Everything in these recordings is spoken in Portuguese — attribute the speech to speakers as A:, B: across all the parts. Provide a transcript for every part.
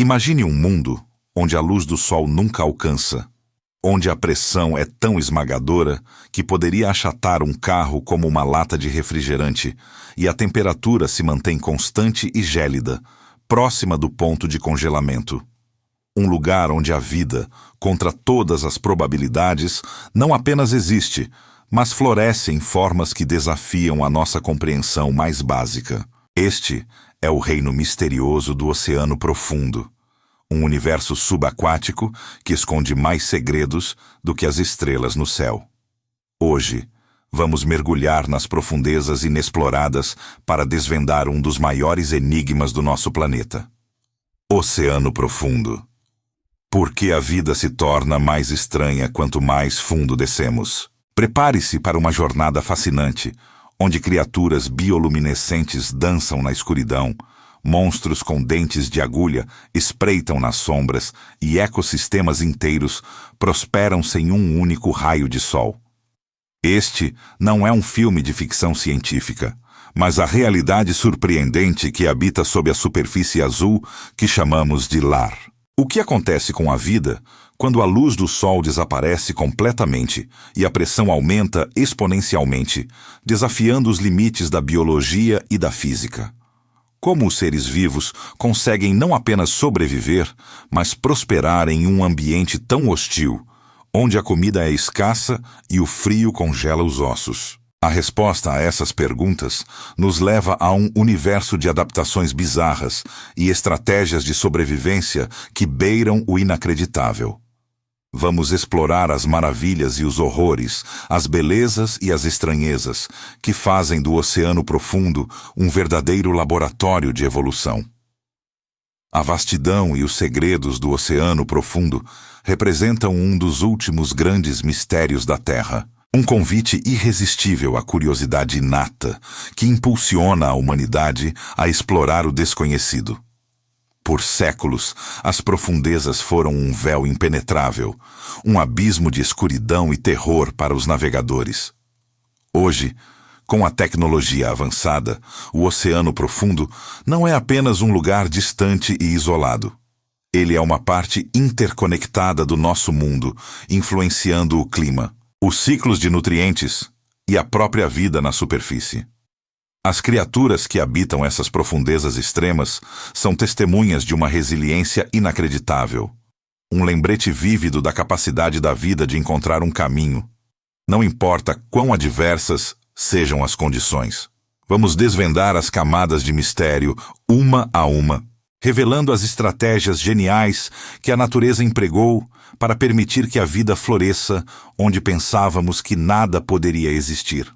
A: Imagine um mundo onde a luz do sol nunca alcança, onde a pressão é tão esmagadora que poderia achatar um carro como uma lata de refrigerante e a temperatura se mantém constante e gélida, próxima do ponto de congelamento. Um lugar onde a vida, contra todas as probabilidades, não apenas existe, mas floresce em formas que desafiam a nossa compreensão mais básica. Este é o reino misterioso do Oceano Profundo, um universo subaquático que esconde mais segredos do que as estrelas no céu. Hoje, vamos mergulhar nas profundezas inexploradas para desvendar um dos maiores enigmas do nosso planeta. Oceano Profundo. Por que a vida se torna mais estranha quanto mais fundo descemos? Prepare-se para uma jornada fascinante, onde criaturas bioluminescentes dançam na escuridão, monstros com dentes de agulha espreitam nas sombras e ecossistemas inteiros prosperam sem um único raio de sol. Este não é um filme de ficção científica, mas a realidade surpreendente que habita sob a superfície azul que chamamos de lar. O que acontece com a vida quando a luz do sol desaparece completamente e a pressão aumenta exponencialmente, desafiando os limites da biologia e da física? Como os seres vivos conseguem não apenas sobreviver, mas prosperar em um ambiente tão hostil, onde a comida é escassa e o frio congela os ossos? A resposta a essas perguntas nos leva a um universo de adaptações bizarras e estratégias de sobrevivência que beiram o inacreditável. Vamos explorar as maravilhas e os horrores, as belezas e as estranhezas que fazem do Oceano Profundo um verdadeiro laboratório de evolução. A vastidão e os segredos do Oceano Profundo representam um dos últimos grandes mistérios da Terra. Um convite irresistível à curiosidade inata que impulsiona a humanidade a explorar o desconhecido. Por séculos, as profundezas foram um véu impenetrável, um abismo de escuridão e terror para os navegadores. Hoje, com a tecnologia avançada, o Oceano Profundo não é apenas um lugar distante e isolado. Ele é uma parte interconectada do nosso mundo, influenciando o clima, os ciclos de nutrientes e a própria vida na superfície. As criaturas que habitam essas profundezas extremas são testemunhas de uma resiliência inacreditável, um lembrete vívido da capacidade da vida de encontrar um caminho, não importa quão adversas sejam as condições. Vamos desvendar as camadas de mistério uma a uma, revelando as estratégias geniais que a natureza empregou para permitir que a vida floresça onde pensávamos que nada poderia existir.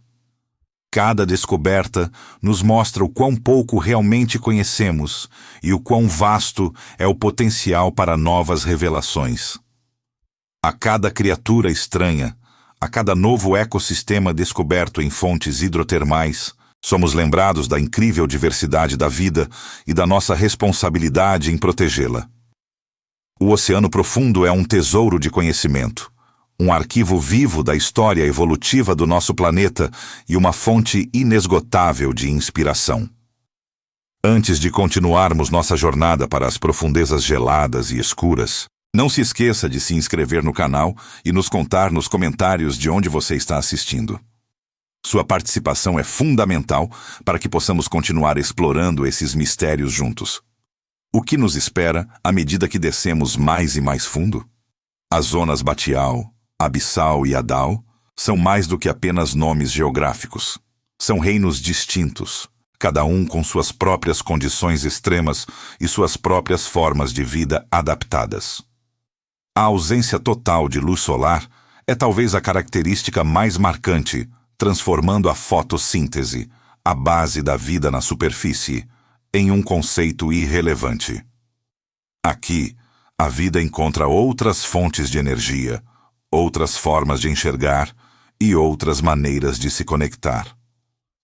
A: Cada descoberta nos mostra o quão pouco realmente conhecemos e o quão vasto é o potencial para novas revelações. A cada criatura estranha, a cada novo ecossistema descoberto em fontes hidrotermais, somos lembrados da incrível diversidade da vida e da nossa responsabilidade em protegê-la. O Oceano Profundo é um tesouro de conhecimento, um arquivo vivo da história evolutiva do nosso planeta e uma fonte inesgotável de inspiração. Antes de continuarmos nossa jornada para as profundezas geladas e escuras, não se esqueça de se inscrever no canal e nos contar nos comentários de onde você está assistindo. Sua participação é fundamental para que possamos continuar explorando esses mistérios juntos. O que nos espera à medida que descemos mais e mais fundo? As zonas Batial, Abissal e Adal são mais do que apenas nomes geográficos. São reinos distintos, cada um com suas próprias condições extremas e suas próprias formas de vida adaptadas. A ausência total de luz solar é talvez a característica mais marcante, transformando a fotossíntese, a base da vida na superfície, em um conceito irrelevante. Aqui, a vida encontra outras fontes de energia, outras formas de enxergar e outras maneiras de se conectar.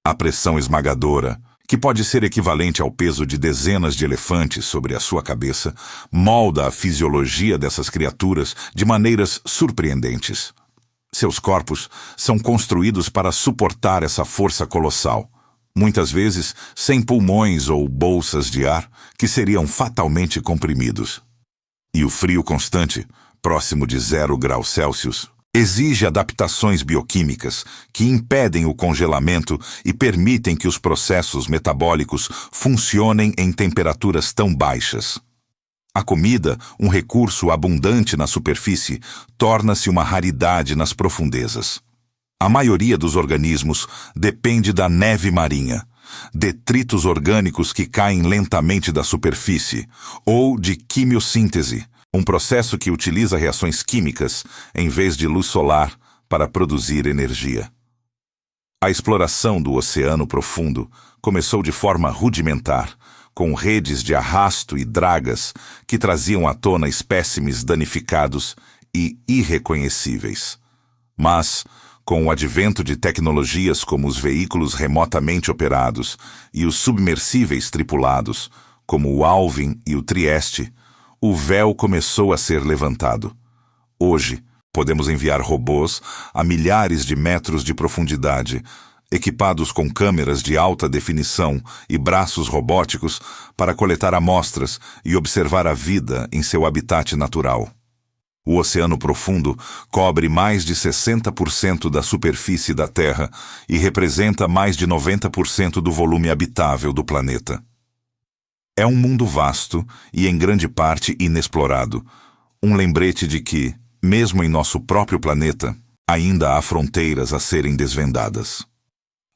A: A pressão esmagadora, que pode ser equivalente ao peso de dezenas de elefantes sobre a sua cabeça, molda a fisiologia dessas criaturas de maneiras surpreendentes. Seus corpos são construídos para suportar essa força colossal, muitas vezes sem pulmões ou bolsas de ar que seriam fatalmente comprimidos. E o frio constante, próximo de 0 graus Celsius, exige adaptações bioquímicas que impedem o congelamento e permitem que os processos metabólicos funcionem em temperaturas tão baixas. A comida, um recurso abundante na superfície, torna-se uma raridade nas profundezas. A maioria dos organismos depende da neve marinha, detritos orgânicos que caem lentamente da superfície, ou de quimiossíntese, um processo que utiliza reações químicas em vez de luz solar para produzir energia. A exploração do oceano profundo começou de forma rudimentar, com redes de arrasto e dragas que traziam à tona espécimes danificados e irreconhecíveis. Mas, com o advento de tecnologias como os veículos remotamente operados e os submersíveis tripulados, como o Alvin e o Trieste, o véu começou a ser levantado. Hoje, podemos enviar robôs a milhares de metros de profundidade, equipados com câmeras de alta definição e braços robóticos para coletar amostras e observar a vida em seu habitat natural. O oceano profundo cobre mais de 60% da superfície da Terra e representa mais de 90% do volume habitável do planeta. É um mundo vasto e em grande parte inexplorado, um lembrete de que, mesmo em nosso próprio planeta, ainda há fronteiras a serem desvendadas.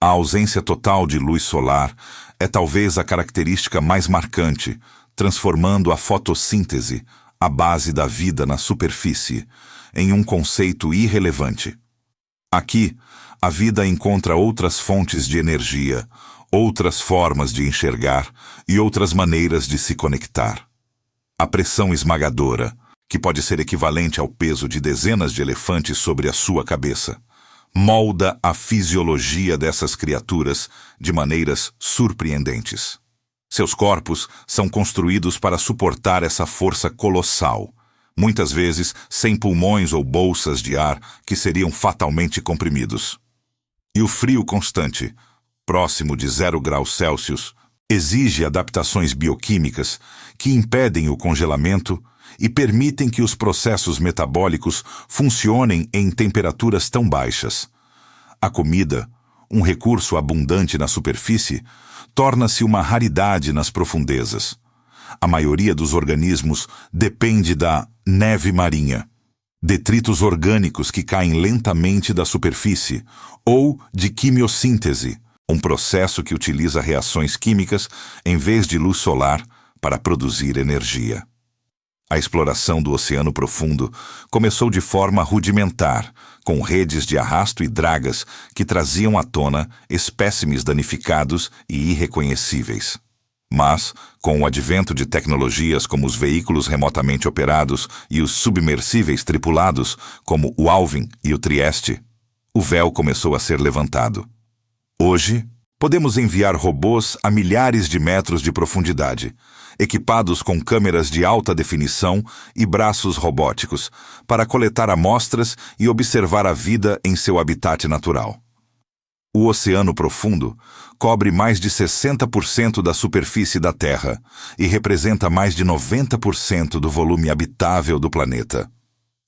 A: A ausência total de luz solar é talvez a característica mais marcante, transformando a fotossíntese, a base da vida na superfície, em um conceito irrelevante. Aqui, a vida encontra outras fontes de energia, outras formas de enxergar e outras maneiras de se conectar. A pressão esmagadora, que pode ser equivalente ao peso de dezenas de elefantes sobre a sua cabeça, molda a fisiologia dessas criaturas de maneiras surpreendentes. Seus corpos são construídos para suportar essa força colossal, muitas vezes sem pulmões ou bolsas de ar que seriam fatalmente comprimidos. E o frio constante, próximo de 0 graus Celsius, exige adaptações bioquímicas que impedem o congelamento e permitem que os processos metabólicos funcionem em temperaturas tão baixas. A comida, um recurso abundante na superfície, torna-se uma raridade nas profundezas. A maioria dos organismos depende da neve marinha, detritos orgânicos que caem lentamente da superfície, ou de quimiossíntese, um processo que utiliza reações químicas em vez de luz solar para produzir energia. A exploração do oceano profundo começou de forma rudimentar, com redes de arrasto e dragas que traziam à tona espécimes danificados e irreconhecíveis. Mas, com o advento de tecnologias como os veículos remotamente operados e os submersíveis tripulados, como o Alvin e o Trieste, o véu começou a ser levantado. Hoje, podemos enviar robôs a milhares de metros de profundidade, equipados com câmeras de alta definição e braços robóticos, para coletar amostras e observar a vida em seu habitat natural. O oceano profundo cobre mais de 60% da superfície da Terra e representa mais de 90% do volume habitável do planeta.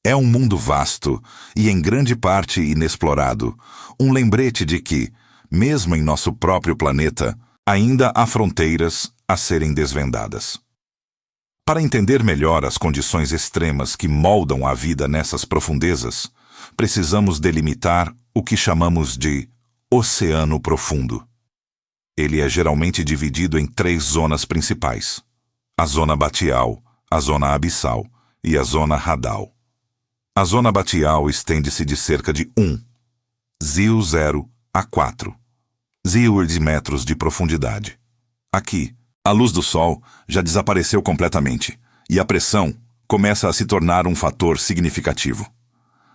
A: É um mundo vasto e, em grande parte, inexplorado, um lembrete de que, mesmo em nosso próprio planeta, ainda há fronteiras a serem desvendadas. Para entender melhor as condições extremas que moldam a vida nessas profundezas, precisamos delimitar o que chamamos de oceano profundo. Ele é geralmente dividido em 3 zonas principais: a zona batial, a zona abissal e a zona radal. A zona batial estende-se de cerca de 0 a 4 de metros de profundidade. Aqui, a luz do sol já desapareceu completamente e a pressão começa a se tornar um fator significativo.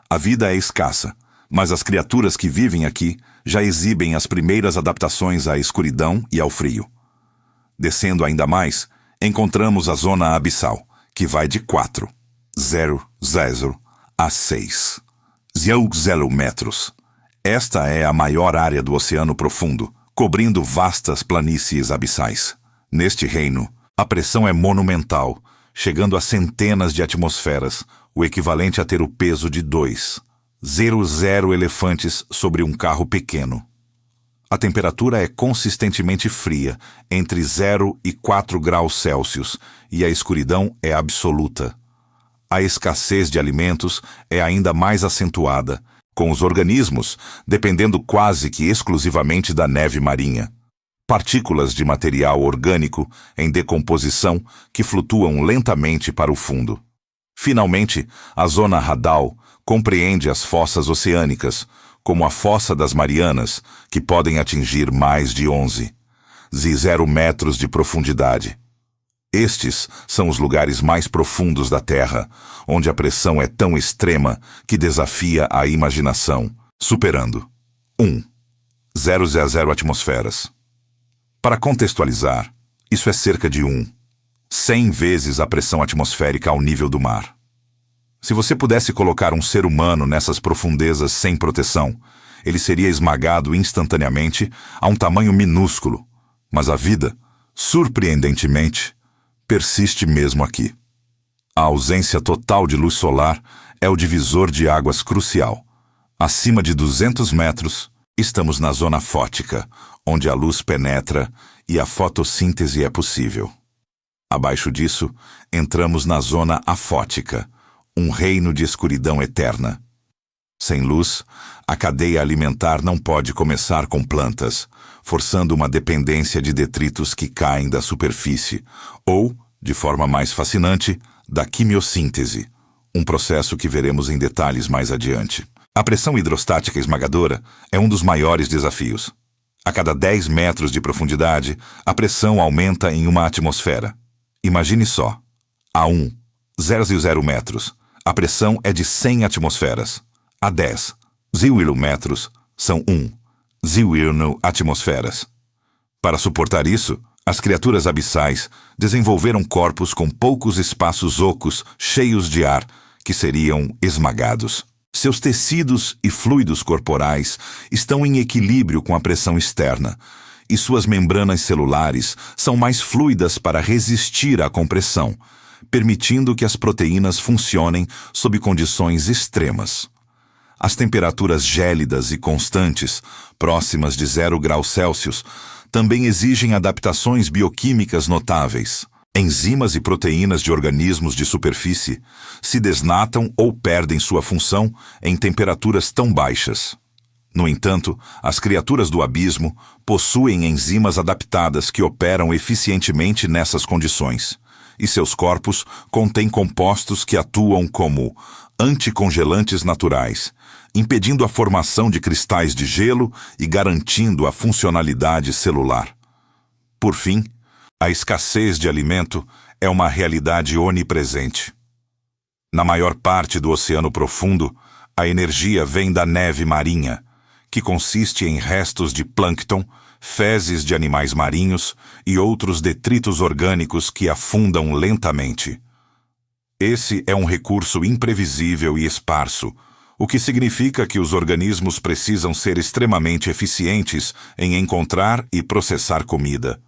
A: A vida é escassa, mas as criaturas que vivem aqui já exibem as primeiras adaptações à escuridão e ao frio. Descendo ainda mais, encontramos a zona abissal, que vai de 0 a 6 metros. Esta é a maior área do oceano profundo, cobrindo vastas planícies abissais. Neste reino, a pressão é monumental, chegando a centenas de atmosferas, o equivalente a ter o peso de 2,00 elefantes sobre um carro pequeno. A temperatura é consistentemente fria, entre 0 e 4 graus Celsius, e a escuridão é absoluta. A escassez de alimentos é ainda mais acentuada, com os organismos dependendo quase que exclusivamente da neve marinha. Partículas de material orgânico em decomposição que flutuam lentamente para o fundo. Finalmente, a zona radal compreende as fossas oceânicas, como a Fossa das Marianas, que podem atingir mais de 11,0 metros de profundidade. Estes são os lugares mais profundos da Terra, onde a pressão é tão extrema que desafia a imaginação, superando 1,000 atmosferas. Para contextualizar, isso é cerca de 100 vezes a pressão atmosférica ao nível do mar. Se você pudesse colocar um ser humano nessas profundezas sem proteção, ele seria esmagado instantaneamente a um tamanho minúsculo, mas a vida, surpreendentemente, persiste mesmo aqui. A ausência total de luz solar é o divisor de águas crucial. Acima de 200 metros, estamos na zona fótica, onde a luz penetra e a fotossíntese é possível. Abaixo disso, entramos na zona afótica, um reino de escuridão eterna. Sem luz, a cadeia alimentar não pode começar com plantas, forçando uma dependência de detritos que caem da superfície, ou, de forma mais fascinante, da quimiossíntese, um processo que veremos em detalhes mais adiante. A pressão hidrostática esmagadora é um dos maiores desafios. A cada 10 metros de profundidade, a pressão aumenta em uma atmosfera. Imagine só, a 1,000 metros, a pressão é de 100 atmosferas. A 10,000 metros, são 1,000 atmosferas. Para suportar isso, as criaturas abissais desenvolveram corpos com poucos espaços ocos cheios de ar, que seriam esmagados. Seus tecidos e fluidos corporais estão em equilíbrio com a pressão externa, e suas membranas celulares são mais fluidas para resistir à compressão, permitindo que as proteínas funcionem sob condições extremas. As temperaturas gélidas e constantes, próximas de 0 graus Celsius, também exigem adaptações bioquímicas notáveis. Enzimas e proteínas de organismos de superfície se desnatam ou perdem sua função em temperaturas tão baixas. No entanto, as criaturas do abismo possuem enzimas adaptadas que operam eficientemente nessas condições, e seus corpos contêm compostos que atuam como anticongelantes naturais, impedindo a formação de cristais de gelo e garantindo a funcionalidade celular. Por fim, a escassez de alimento é uma realidade onipresente. Na maior parte do oceano profundo, a energia vem da neve marinha, que consiste em restos de plâncton, fezes de animais marinhos e outros detritos orgânicos que afundam lentamente. Esse é um recurso imprevisível e esparso, o que significa que os organismos precisam ser extremamente eficientes em encontrar e processar comida.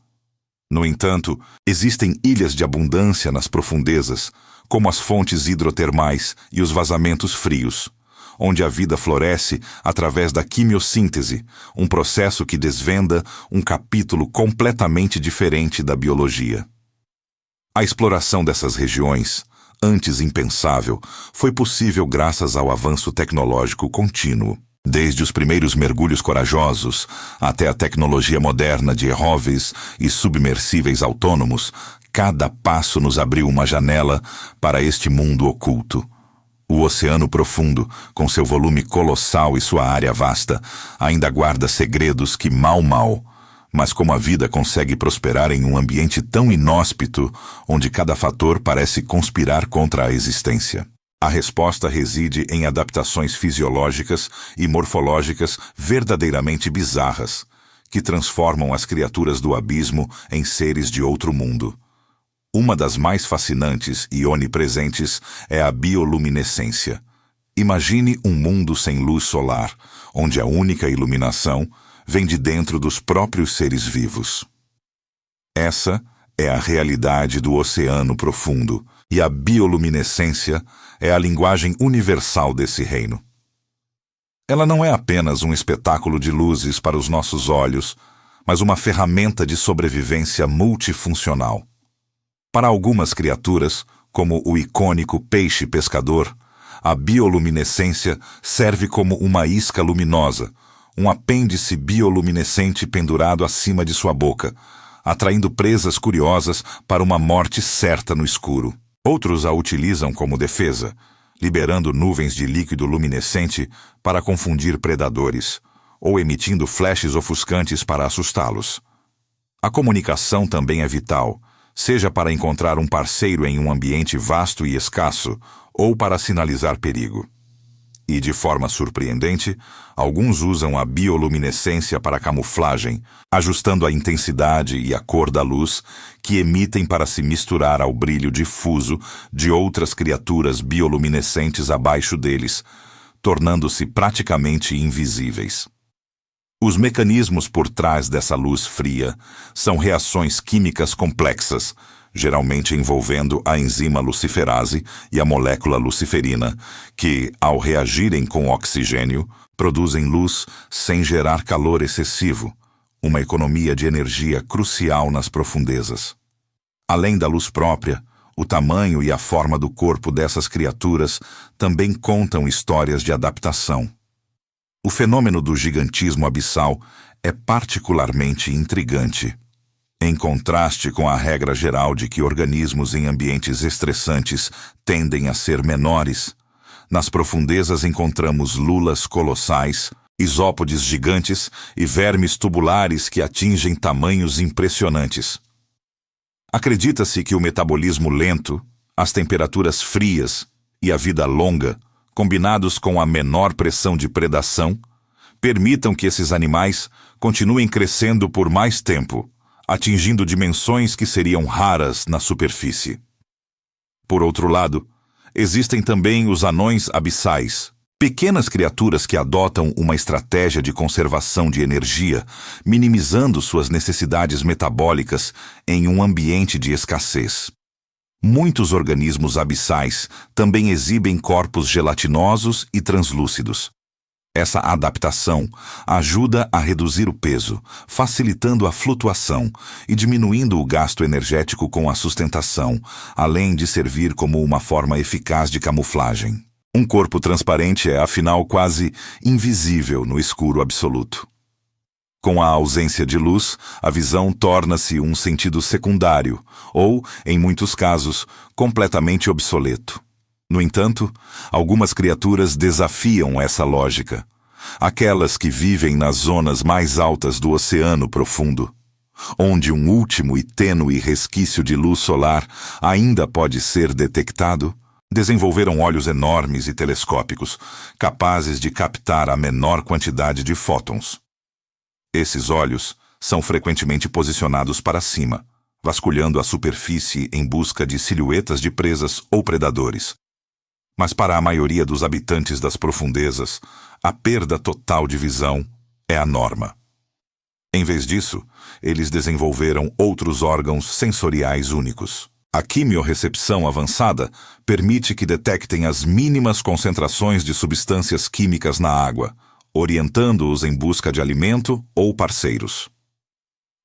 A: No entanto, existem ilhas de abundância nas profundezas, como as fontes hidrotermais e os vazamentos frios, onde a vida floresce através da quimiossíntese, um processo que desvenda um capítulo completamente diferente da biologia. A exploração dessas regiões, antes impensável, foi possível graças ao avanço tecnológico contínuo. Desde os primeiros mergulhos corajosos até a tecnologia moderna de ROVs e submersíveis autônomos, cada passo nos abriu uma janela para este mundo oculto. O oceano profundo, com seu volume colossal e sua área vasta, ainda guarda segredos que mal, mas como a vida consegue prosperar em um ambiente tão inóspito, onde cada fator parece conspirar contra a existência. A resposta reside em adaptações fisiológicas e morfológicas verdadeiramente bizarras, que transformam as criaturas do abismo em seres de outro mundo. Uma das mais fascinantes e onipresentes é a bioluminescência. Imagine um mundo sem luz solar, onde a única iluminação vem de dentro dos próprios seres vivos. Essa é a realidade do oceano profundo, e a bioluminescência é a linguagem universal desse reino. Ela não é apenas um espetáculo de luzes para os nossos olhos, mas uma ferramenta de sobrevivência multifuncional. Para algumas criaturas, como o icônico peixe pescador, a bioluminescência serve como uma isca luminosa, um apêndice bioluminescente pendurado acima de sua boca, atraindo presas curiosas para uma morte certa no escuro. Outros a utilizam como defesa, liberando nuvens de líquido luminescente para confundir predadores, ou emitindo flashes ofuscantes para assustá-los. A comunicação também é vital, seja para encontrar um parceiro em um ambiente vasto e escasso, ou para sinalizar perigo. E, de forma surpreendente, alguns usam a bioluminescência para camuflagem, ajustando a intensidade e a cor da luz que emitem para se misturar ao brilho difuso de outras criaturas bioluminescentes abaixo deles, tornando-se praticamente invisíveis. Os mecanismos por trás dessa luz fria são reações químicas complexas, geralmente envolvendo a enzima luciferase e a molécula luciferina, que, ao reagirem com oxigênio, produzem luz sem gerar calor excessivo, uma economia de energia crucial nas profundezas. Além da luz própria, o tamanho e a forma do corpo dessas criaturas também contam histórias de adaptação. O fenômeno do gigantismo abissal é particularmente intrigante. Em contraste com a regra geral de que organismos em ambientes estressantes tendem a ser menores, nas profundezas encontramos lulas colossais, isópodes gigantes e vermes tubulares que atingem tamanhos impressionantes. Acredita-se que o metabolismo lento, as temperaturas frias e a vida longa, combinados com a menor pressão de predação, permitam que esses animais continuem crescendo por mais tempo, atingindo dimensões que seriam raras na superfície. Por outro lado, existem também os anões abissais, pequenas criaturas que adotam uma estratégia de conservação de energia, minimizando suas necessidades metabólicas em um ambiente de escassez. Muitos organismos abissais também exibem corpos gelatinosos e translúcidos. Essa adaptação ajuda a reduzir o peso, facilitando a flutuação e diminuindo o gasto energético com a sustentação, além de servir como uma forma eficaz de camuflagem. Um corpo transparente é, afinal, quase invisível no escuro absoluto. Com a ausência de luz, a visão torna-se um sentido secundário ou, em muitos casos, completamente obsoleto. No entanto, algumas criaturas desafiam essa lógica. Aquelas que vivem nas zonas mais altas do oceano profundo, onde um último e tênue resquício de luz solar ainda pode ser detectado, desenvolveram olhos enormes e telescópicos, capazes de captar a menor quantidade de fótons. Esses olhos são frequentemente posicionados para cima, vasculhando a superfície em busca de silhuetas de presas ou predadores. Mas para a maioria dos habitantes das profundezas, a perda total de visão é a norma. Em vez disso, eles desenvolveram outros órgãos sensoriais únicos. A quimiorrecepção avançada permite que detectem as mínimas concentrações de substâncias químicas na água, orientando-os em busca de alimento ou parceiros.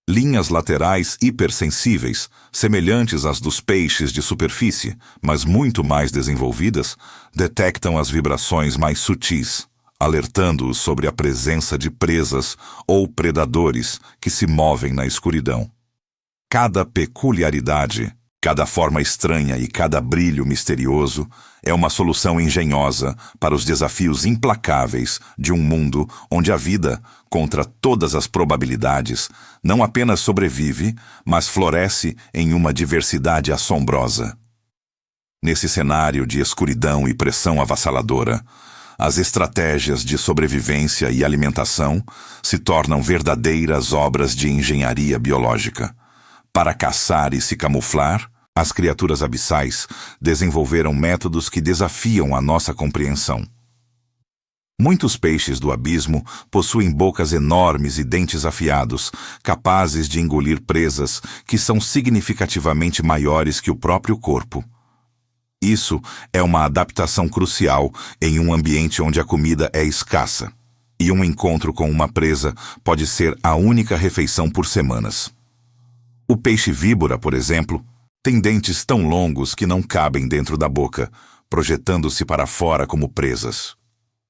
A: Linhas laterais hipersensíveis, semelhantes às dos peixes de superfície, mas muito mais desenvolvidas, detectam as vibrações mais sutis, alertando-os sobre a presença de presas ou predadores que se movem na escuridão. Cada peculiaridade, cada forma estranha e cada brilho misterioso é uma solução engenhosa para os desafios implacáveis de um mundo onde a vida, contra todas as probabilidades, não apenas sobrevive, mas floresce em uma diversidade assombrosa. Nesse cenário de escuridão e pressão avassaladora, as estratégias de sobrevivência e alimentação se tornam verdadeiras obras de engenharia biológica. Para caçar e se camuflar, as criaturas abissais desenvolveram métodos que desafiam a nossa compreensão. Muitos peixes do abismo possuem bocas enormes e dentes afiados, capazes de engolir presas que são significativamente maiores que o próprio corpo. Isso é uma adaptação crucial em um ambiente onde a comida é escassa, e um encontro com uma presa pode ser a única refeição por semanas. O peixe víbora, por exemplo, tem dentes tão longos que não cabem dentro da boca, projetando-se para fora como presas.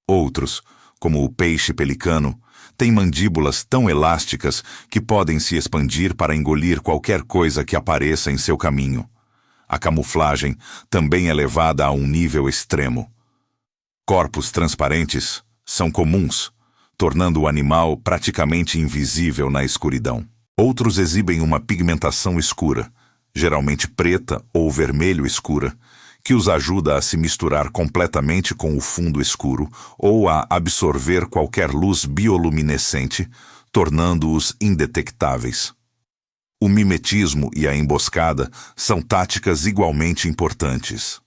A: Outros, como o peixe pelicano, têm mandíbulas tão elásticas que podem se expandir para engolir qualquer coisa que apareça em seu caminho. A camuflagem também é levada a um nível extremo. Corpos transparentes são comuns, tornando o animal praticamente invisível na escuridão. Outros exibem uma pigmentação escura, geralmente preta ou vermelho escura, que os ajuda a se misturar completamente com o fundo escuro ou a absorver qualquer luz bioluminescente, tornando-os indetectáveis. O mimetismo e a emboscada são táticas igualmente importantes.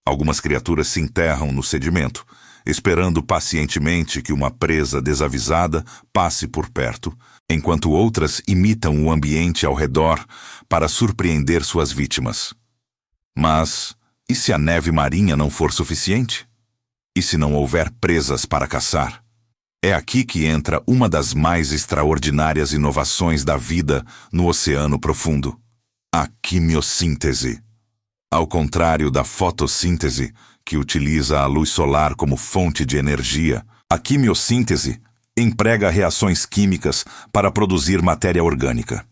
A: Algumas criaturas se enterram no sedimento, esperando pacientemente que uma presa desavisada passe por perto, enquanto outras imitam o ambiente ao redor para surpreender suas vítimas. Mas e se a neve marinha não for suficiente? E se não houver presas para caçar? É aqui que entra uma das mais extraordinárias inovações da vida no oceano profundo: a quimiossíntese. Ao contrário da fotossíntese, que utiliza a luz solar como fonte de energia, a quimiossíntese emprega reações químicas para produzir matéria orgânica.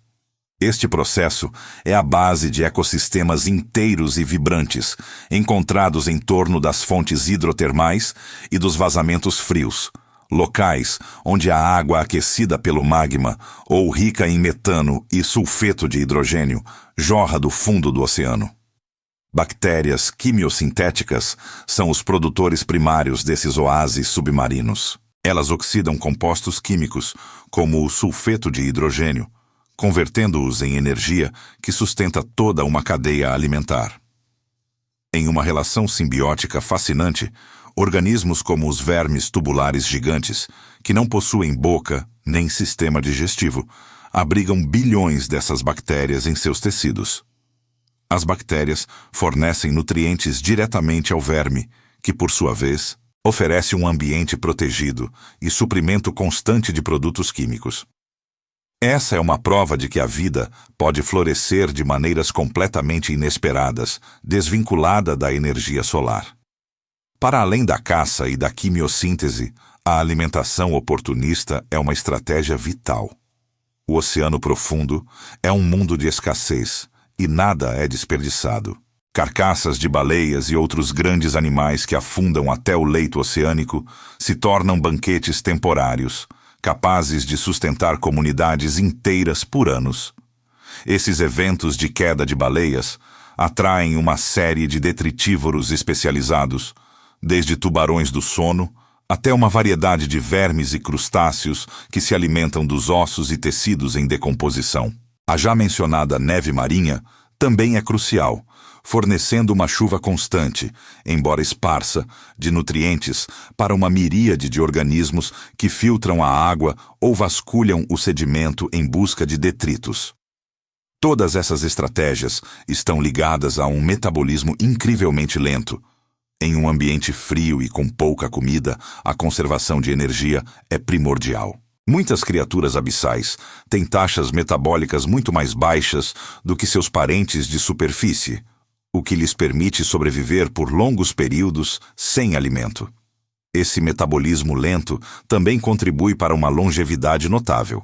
A: Este processo é a base de ecossistemas inteiros e vibrantes, encontrados em torno das fontes hidrotermais e dos vazamentos frios, locais onde a água aquecida pelo magma, ou rica em metano e sulfeto de hidrogênio, jorra do fundo do oceano. Bactérias quimiosintéticas são os produtores primários desses oásis submarinos. Elas oxidam compostos químicos, como o sulfeto de hidrogênio, convertendo-os em energia que sustenta toda uma cadeia alimentar. Em uma relação simbiótica fascinante, organismos como os vermes tubulares gigantes, que não possuem boca nem sistema digestivo, abrigam bilhões dessas bactérias em seus tecidos. As bactérias fornecem nutrientes diretamente ao verme, que, por sua vez, oferece um ambiente protegido e suprimento constante de produtos químicos. Essa é uma prova de que a vida pode florescer de maneiras completamente inesperadas, desvinculada da energia solar. Para além da caça e da quimiossíntese, a alimentação oportunista é uma estratégia vital. O oceano profundo é um mundo de escassez e nada é desperdiçado. Carcaças de baleias e outros grandes animais que afundam até o leito oceânico se tornam banquetes temporários, capazes de sustentar comunidades inteiras por anos. Esses eventos de queda de baleias atraem uma série de detritívoros especializados, desde tubarões do sono até uma variedade de vermes e crustáceos que se alimentam dos ossos e tecidos em decomposição. A já mencionada neve marinha também é crucial, fornecendo uma chuva constante, embora esparsa, de nutrientes para uma miríade de organismos que filtram a água ou vasculham o sedimento em busca de detritos. Todas essas estratégias estão ligadas a um metabolismo incrivelmente lento. Em um ambiente frio e com pouca comida, a conservação de energia é primordial. Muitas criaturas abissais têm taxas metabólicas muito mais baixas do que seus parentes de superfície, o que lhes permite sobreviver por longos períodos sem alimento. Esse metabolismo lento também contribui para uma longevidade notável.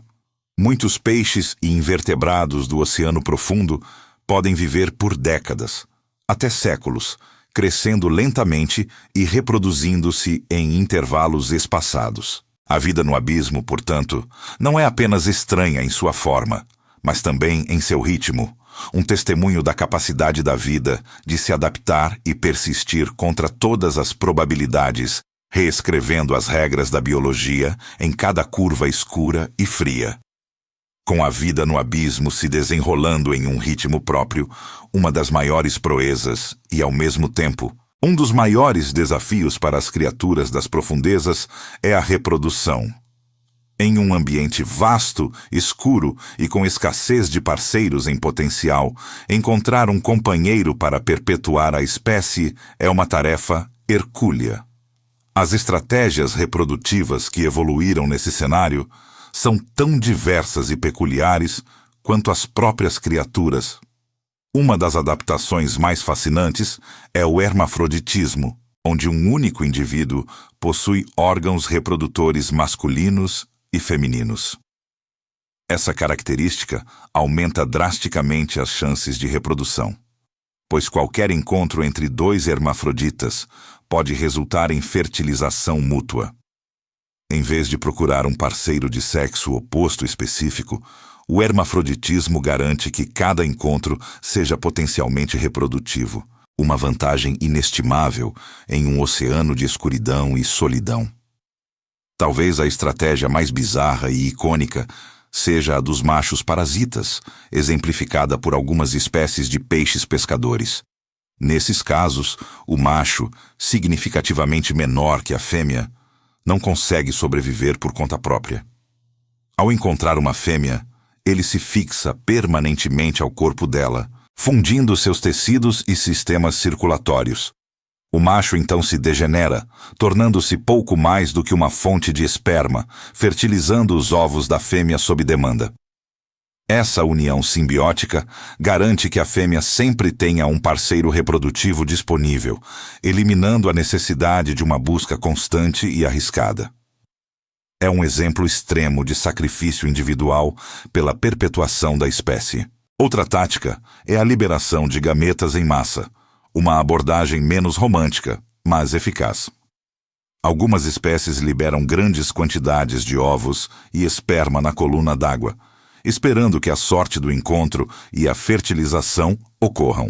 A: Muitos peixes e invertebrados do oceano profundo podem viver por décadas, até séculos, crescendo lentamente e reproduzindo-se em intervalos espaçados. A vida no abismo, portanto, não é apenas estranha em sua forma, mas também em seu ritmo, um testemunho da capacidade da vida de se adaptar e persistir contra todas as probabilidades, reescrevendo as regras da biologia em cada curva escura e fria. Com a vida no abismo se desenrolando em um ritmo próprio, uma das maiores proezas e, ao mesmo tempo, Um dos maiores desafios para as criaturas das profundezas é a reprodução. Em um ambiente vasto, escuro e com escassez de parceiros em potencial, encontrar um companheiro para perpetuar a espécie é uma tarefa hercúlea. As estratégias reprodutivas que evoluíram nesse cenário são tão diversas e peculiares quanto as próprias criaturas. Uma das adaptações mais fascinantes é o hermafroditismo, onde um único indivíduo possui órgãos reprodutores masculinos e femininos. Essa característica aumenta drasticamente as chances de reprodução, pois qualquer encontro entre dois hermafroditas pode resultar em fertilização mútua. Em vez de procurar um parceiro de sexo oposto específico, o hermafroditismo garante que cada encontro seja potencialmente reprodutivo, uma vantagem inestimável em um oceano de escuridão e solidão. Talvez a estratégia mais bizarra e icônica seja a dos machos parasitas, exemplificada por algumas espécies de peixes pescadores. Nesses casos, o macho, significativamente menor que a fêmea, não consegue sobreviver por conta própria. Ao encontrar uma fêmea, ele se fixa permanentemente ao corpo dela, fundindo seus tecidos e sistemas circulatórios. O macho então se degenera, tornando-se pouco mais do que uma fonte de esperma, fertilizando os ovos da fêmea sob demanda. Essa união simbiótica garante que a fêmea sempre tenha um parceiro reprodutivo disponível, eliminando a necessidade de uma busca constante e arriscada. É um exemplo extremo de sacrifício individual pela perpetuação da espécie. Outra tática é a liberação de gametas em massa, uma abordagem menos romântica, mas eficaz. Algumas espécies liberam grandes quantidades de ovos e esperma na coluna d'água, esperando que a sorte do encontro e a fertilização ocorram.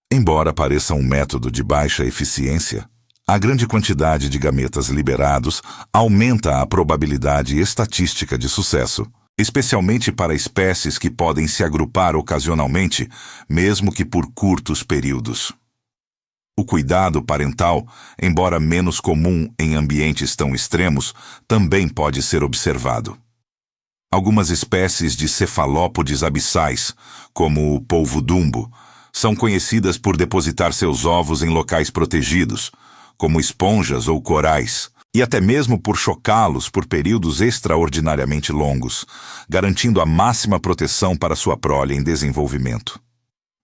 A: Embora pareça um método de baixa eficiência, a grande quantidade de gametas liberados aumenta a probabilidade estatística de sucesso, especialmente para espécies que podem se agrupar ocasionalmente, mesmo que por curtos períodos. O cuidado parental, embora menos comum em ambientes tão extremos, também pode ser observado. Algumas espécies de cefalópodes abissais, como o polvo-dumbo, são conhecidas por depositar seus ovos em locais protegidos, como esponjas ou corais, e até mesmo por chocá-los por períodos extraordinariamente longos, garantindo a máxima proteção para sua prole em desenvolvimento.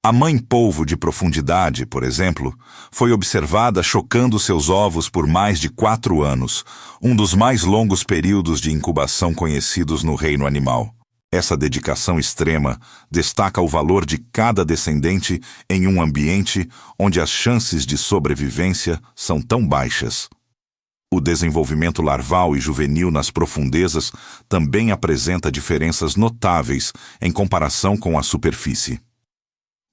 A: A mãe-polvo de profundidade, por exemplo, foi observada chocando seus ovos por mais de 4 anos, um dos mais longos períodos de incubação conhecidos no reino animal. Essa dedicação extrema destaca o valor de cada descendente em um ambiente onde as chances de sobrevivência são tão baixas. O desenvolvimento larval e juvenil nas profundezas também apresenta diferenças notáveis em comparação com a superfície.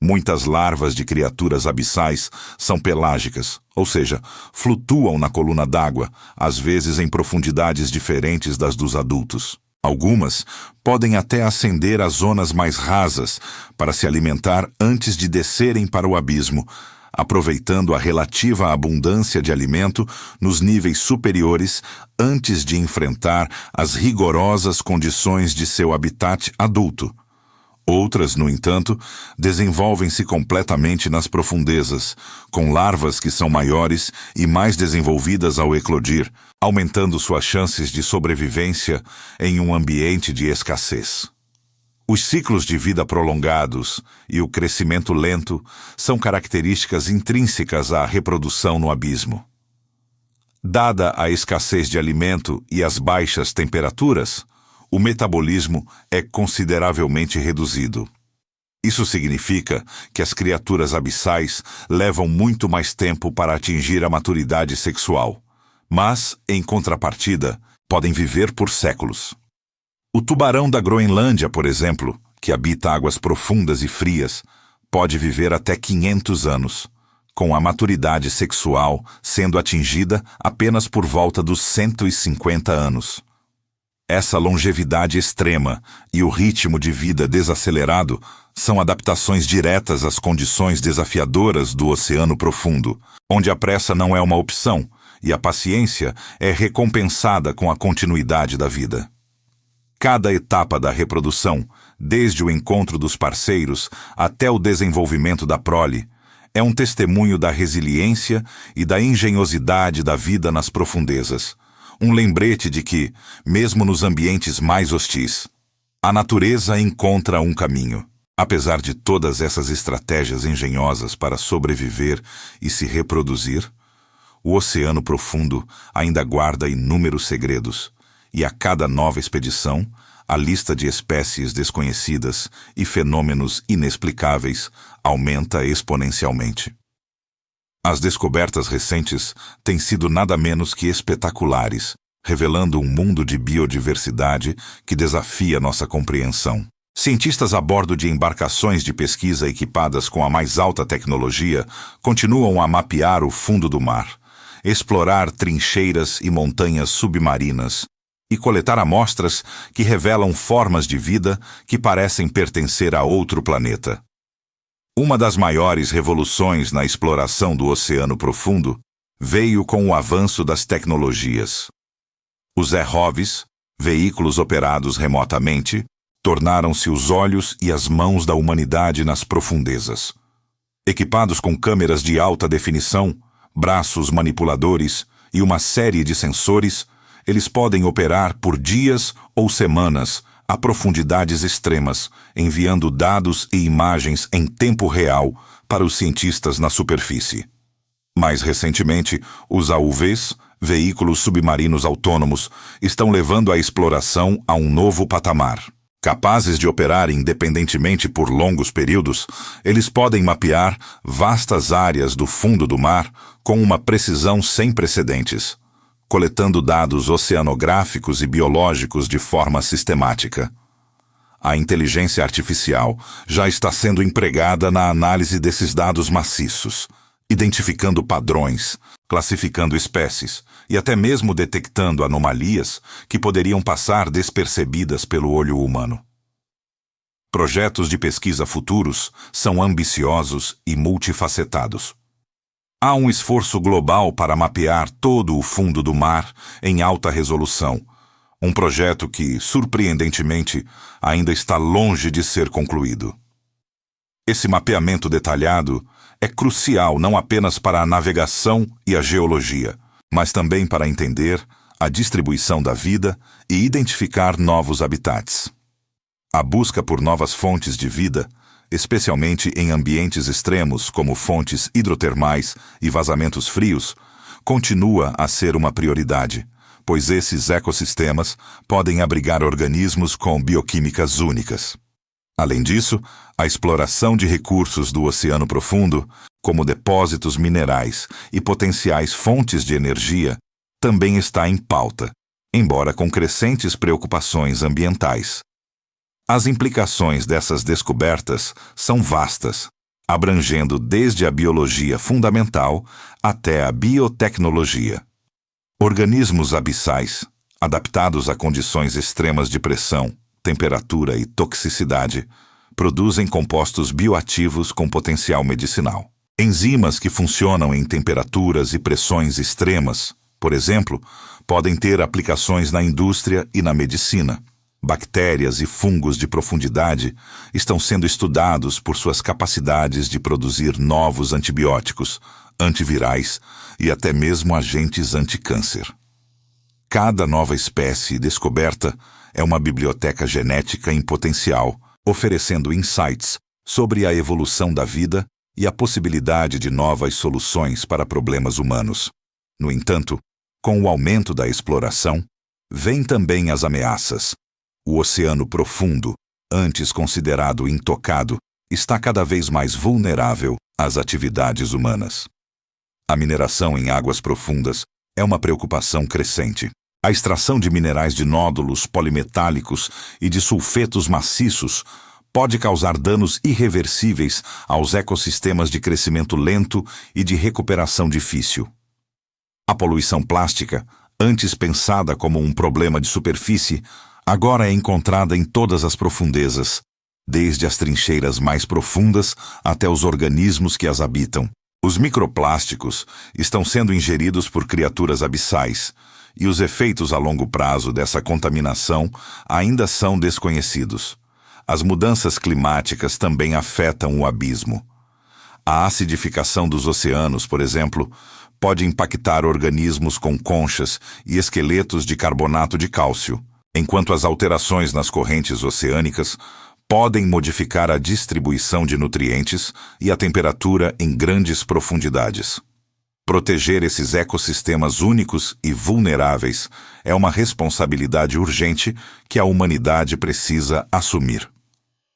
A: Muitas larvas de criaturas abissais são pelágicas, ou seja, flutuam na coluna d'água, às vezes em profundidades diferentes das dos adultos. Algumas podem até ascender às zonas mais rasas para se alimentar antes de descerem para o abismo, aproveitando a relativa abundância de alimento nos níveis superiores antes de enfrentar as rigorosas condições de seu habitat adulto. Outras, no entanto, desenvolvem-se completamente nas profundezas, com larvas que são maiores e mais desenvolvidas ao eclodir, aumentando suas chances de sobrevivência em um ambiente de escassez. Os ciclos de vida prolongados e o crescimento lento são características intrínsecas à reprodução no abismo. Dada a escassez de alimento e as baixas temperaturas, o metabolismo é consideravelmente reduzido. Isso significa que as criaturas abissais levam muito mais tempo para atingir a maturidade sexual, mas, em contrapartida, podem viver por séculos. O tubarão da Groenlândia, por exemplo, que habita águas profundas e frias, pode viver até 500 anos, com a maturidade sexual sendo atingida apenas por volta dos 150 anos. Essa longevidade extrema e o ritmo de vida desacelerado são adaptações diretas às condições desafiadoras do oceano profundo, onde a pressa não é uma opção e a paciência é recompensada com a continuidade da vida. Cada etapa da reprodução, desde o encontro dos parceiros até o desenvolvimento da prole, é um testemunho da resiliência e da engenhosidade da vida nas profundezas. Um lembrete de que, mesmo nos ambientes mais hostis, a natureza encontra um caminho. Apesar de todas essas estratégias engenhosas para sobreviver e se reproduzir, o oceano profundo ainda guarda inúmeros segredos, e a cada nova expedição, a lista de espécies desconhecidas e fenômenos inexplicáveis aumenta exponencialmente. As descobertas recentes têm sido nada menos que espetaculares, revelando um mundo de biodiversidade que desafia nossa compreensão. Cientistas a bordo de embarcações de pesquisa equipadas com a mais alta tecnologia continuam a mapear o fundo do mar, explorar trincheiras e montanhas submarinas e coletar amostras que revelam formas de vida que parecem pertencer a outro planeta. Uma das maiores revoluções na exploração do oceano profundo veio com o avanço das tecnologias. Os ROVs, veículos operados remotamente, tornaram-se os olhos e as mãos da humanidade nas profundezas. Equipados com câmeras de alta definição, braços manipuladores e uma série de sensores, eles podem operar por dias ou semanas a profundidades extremas, enviando dados e imagens em tempo real para os cientistas na superfície. Mais recentemente, os AUVs, veículos submarinos autônomos, estão levando a exploração a um novo patamar. Capazes de operar independentemente por longos períodos, eles podem mapear vastas áreas do fundo do mar com uma precisão sem precedentes, coletando dados oceanográficos e biológicos de forma sistemática. A inteligência artificial já está sendo empregada na análise desses dados maciços, identificando padrões, classificando espécies e até mesmo detectando anomalias que poderiam passar despercebidas pelo olho humano. Projetos de pesquisa futuros são ambiciosos e multifacetados. Há um esforço global para mapear todo o fundo do mar em alta resolução, um projeto que, surpreendentemente, ainda está longe de ser concluído. Esse mapeamento detalhado é crucial não apenas para a navegação e a geologia, mas também para entender a distribuição da vida e identificar novos habitats. A busca por novas fontes de vida, especialmente em ambientes extremos como fontes hidrotermais e vazamentos frios, continua a ser uma prioridade, pois esses ecossistemas podem abrigar organismos com bioquímicas únicas. Além disso, a exploração de recursos do oceano profundo, como depósitos minerais e potenciais fontes de energia, também está em pauta, embora com crescentes preocupações ambientais. As implicações dessas descobertas são vastas, abrangendo desde a biologia fundamental até a biotecnologia. Organismos abissais, adaptados a condições extremas de pressão, temperatura e toxicidade, produzem compostos bioativos com potencial medicinal. Enzimas que funcionam em temperaturas e pressões extremas, por exemplo, podem ter aplicações na indústria e na medicina. Bactérias e fungos de profundidade estão sendo estudados por suas capacidades de produzir novos antibióticos, antivirais e até mesmo agentes anticâncer. Cada nova espécie descoberta é uma biblioteca genética em potencial, oferecendo insights sobre a evolução da vida e a possibilidade de novas soluções para problemas humanos. No entanto, com o aumento da exploração, vêm também as ameaças. O oceano profundo, antes considerado intocado, está cada vez mais vulnerável às atividades humanas. A mineração em águas profundas é uma preocupação crescente. A extração de minerais de nódulos polimetálicos e de sulfetos maciços pode causar danos irreversíveis aos ecossistemas de crescimento lento e de recuperação difícil. A poluição plástica, antes pensada como um problema de superfície, agora é encontrada em todas as profundezas, desde as trincheiras mais profundas até os organismos que as habitam. Os microplásticos estão sendo ingeridos por criaturas abissais, e os efeitos a longo prazo dessa contaminação ainda são desconhecidos. As mudanças climáticas também afetam o abismo. A acidificação dos oceanos, por exemplo, pode impactar organismos com conchas e esqueletos de carbonato de cálcio, enquanto as alterações nas correntes oceânicas podem modificar a distribuição de nutrientes e a temperatura em grandes profundidades. Proteger esses ecossistemas únicos e vulneráveis é uma responsabilidade urgente que a humanidade precisa assumir.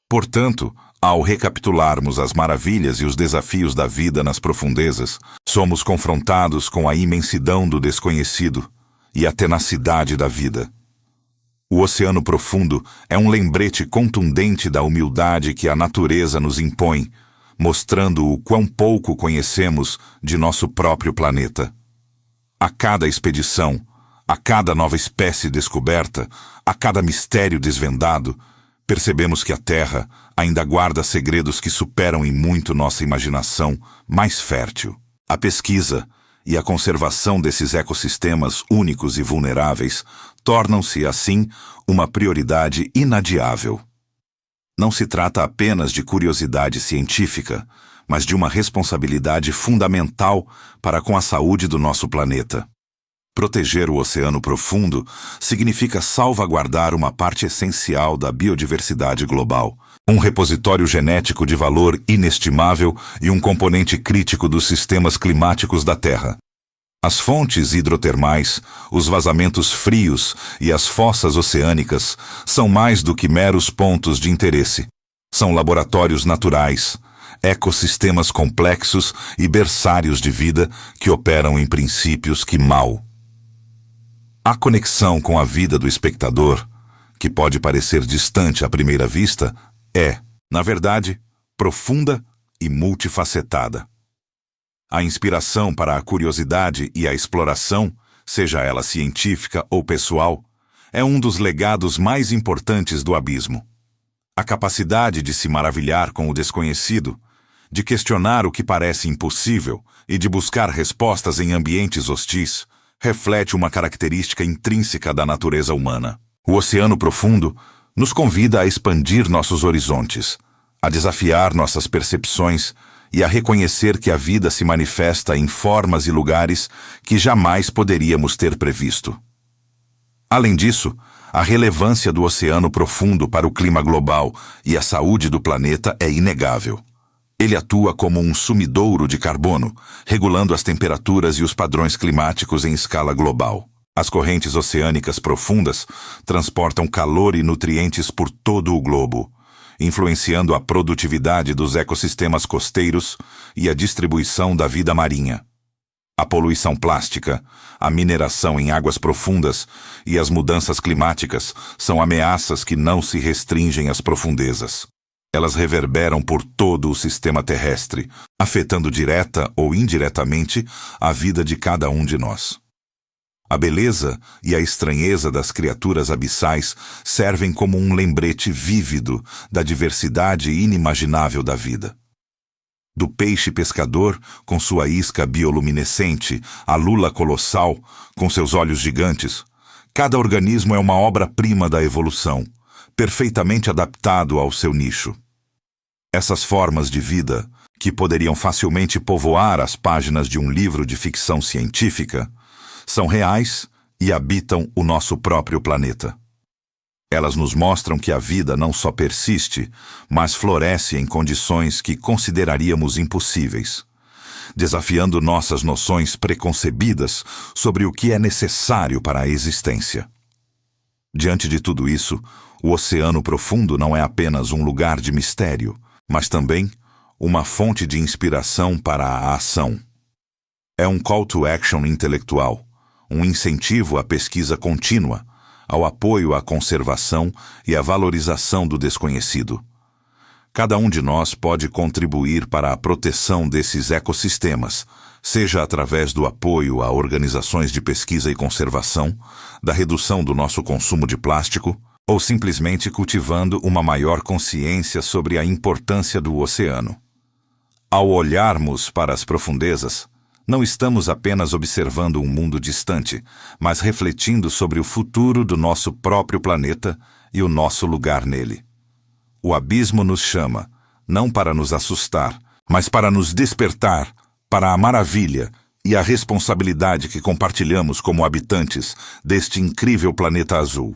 A: Portanto, ao recapitularmos as maravilhas e os desafios da vida nas profundezas, somos confrontados com a imensidão do desconhecido e a tenacidade da vida. O oceano profundo é um lembrete contundente da humildade que a natureza nos impõe, mostrando o quão pouco conhecemos de nosso próprio planeta. A cada expedição, a cada nova espécie descoberta, a cada mistério desvendado, percebemos que a Terra ainda guarda segredos que superam em muito nossa imaginação mais fértil. A pesquisa e a conservação desses ecossistemas únicos e vulneráveis tornam-se, assim, uma prioridade inadiável. Não se trata apenas de curiosidade científica, mas de uma responsabilidade fundamental para com a saúde do nosso planeta. Proteger o oceano profundo significa salvaguardar uma parte essencial da biodiversidade global, um repositório genético de valor inestimável e um componente crítico dos sistemas climáticos da Terra. As fontes hidrotermais, os vazamentos frios e as fossas oceânicas são mais do que meros pontos de interesse. São laboratórios naturais, ecossistemas complexos e berçários de vida que operam em princípios que mal. A conexão com a vida do espectador, que pode parecer distante à primeira vista, é, na verdade, profunda e multifacetada. A inspiração para a curiosidade e a exploração, seja ela científica ou pessoal, é um dos legados mais importantes do abismo. A capacidade de se maravilhar com o desconhecido, de questionar o que parece impossível e de buscar respostas em ambientes hostis, reflete uma característica intrínseca da natureza humana. O oceano profundo nos convida a expandir nossos horizontes, a desafiar nossas percepções e a reconhecer que a vida se manifesta em formas e lugares que jamais poderíamos ter previsto. Além disso, a relevância do oceano profundo para o clima global e a saúde do planeta é inegável. Ele atua como um sumidouro de carbono, regulando as temperaturas e os padrões climáticos em escala global. As correntes oceânicas profundas transportam calor e nutrientes por todo o globo, influenciando a produtividade dos ecossistemas costeiros e a distribuição da vida marinha. A poluição plástica, a mineração em águas profundas e as mudanças climáticas são ameaças que não se restringem às profundezas. Elas reverberam por todo o sistema terrestre, afetando direta ou indiretamente a vida de cada um de nós. A beleza e a estranheza das criaturas abissais servem como um lembrete vívido da diversidade inimaginável da vida. Do peixe pescador, com sua isca bioluminescente, à lula colossal, com seus olhos gigantes, cada organismo é uma obra-prima da evolução, perfeitamente adaptado ao seu nicho. Essas formas de vida, que poderiam facilmente povoar as páginas de um livro de ficção científica, são reais e habitam o nosso próprio planeta. Elas nos mostram que a vida não só persiste, mas floresce em condições que consideraríamos impossíveis, desafiando nossas noções preconcebidas sobre o que é necessário para a existência. Diante de tudo isso, o oceano profundo não é apenas um lugar de mistério, mas também uma fonte de inspiração para a ação. É um call to action intelectual, um incentivo à pesquisa contínua, ao apoio à conservação e à valorização do desconhecido. Cada um de nós pode contribuir para a proteção desses ecossistemas, seja através do apoio a organizações de pesquisa e conservação, da redução do nosso consumo de plástico ou simplesmente cultivando uma maior consciência sobre a importância do oceano. Ao olharmos para as profundezas, não estamos apenas observando um mundo distante, mas refletindo sobre o futuro do nosso próprio planeta e o nosso lugar nele. O abismo nos chama, não para nos assustar, mas para nos despertar para a maravilha e a responsabilidade que compartilhamos como habitantes deste incrível planeta azul.